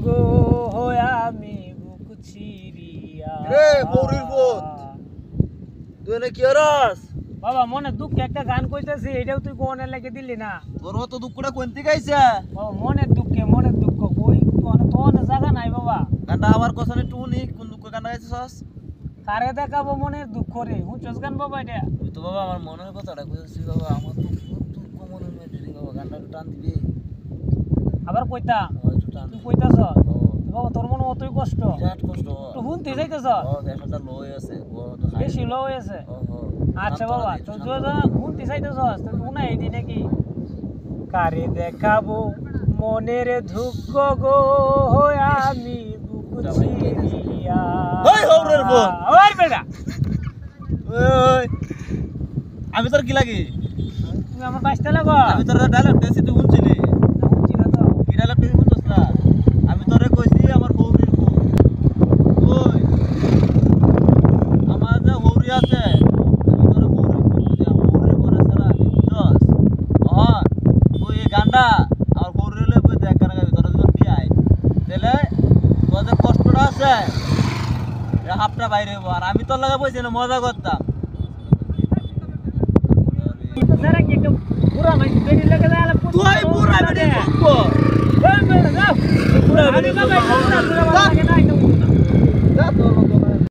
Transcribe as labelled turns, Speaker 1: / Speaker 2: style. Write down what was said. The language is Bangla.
Speaker 1: গো হয় আমি বুক চিরিয়া
Speaker 2: রে বৌরির বোধ তুই এনে কি হরস
Speaker 1: বাবা মনে দুঃখ একটা গান কইতাছি এটাও তুই কোনে লাগে দিলি না
Speaker 2: তোর অত দুঃখটা কোন থেকে আইছে
Speaker 1: বাবা মনের দুঃখ কই তো জায়গা নাই বাবা
Speaker 2: গানটা আমার কোসনে টুনি কোন দুঃখ গানটা গাইছস
Speaker 1: কারে দেখাবো মনের দুঃখ রে হুঁচস গান বাবা এটা
Speaker 2: তুই তো বাবা আমার মনের কথাটা কইছিস বাবা আমার তো খুব দুঃখ মনের মধ্যে রে বাবা গানটা একটু টান দিবি
Speaker 1: আবার কইতা
Speaker 2: একটু টান
Speaker 1: তুই কইতাছ বাবা তোর মনে অতই কষ্ট
Speaker 2: বিরাট কষ্ট
Speaker 1: তো হুনতে যাইতাছ
Speaker 2: একটা লয় আছে ও তো
Speaker 1: বেশি লো হয়েছে আচ্ছা বাবা তো হুনতে যাইতাছ তো উনা এই দিনে কি কারে দেখাবো মনের দুঃখ গো হয় আমি বুক চিরিয়া
Speaker 2: ওই হৌরের বোন
Speaker 1: ওই বেটা
Speaker 2: ওই আমি তোর কি লাগি
Speaker 1: তুমি আমার বাইসতে লাগো
Speaker 2: আমি তোর ডায়লগ দেছি তুই শুনছিলি
Speaker 1: হুনছিল তো
Speaker 2: কি ডায়লগ তুই শুনছস না আমি তোরে কইছি আমার হৌরির বোন ওই আমার যে হৌরি আছে আমি তোরে হৌরির বোন কইছি হৌরি করে সারা জস তুই এই গানটা আমার হৌরি লই কই দেখ গান গাবি তোরা যখন বিয়ে আই তাহলে তোর যে কষ্টটা আছে এটা হাফটা বাইরে হইব আর আমি তোর লাগে বইছি না মজা করতাম
Speaker 1: जरा की एकदम पूरा मैं बेटी लगे जाला
Speaker 2: তুই পুরা বেটি ফুকবো
Speaker 1: जाओ पूरा बेटी लगे पूरा लगे ना एकदम
Speaker 2: যা তো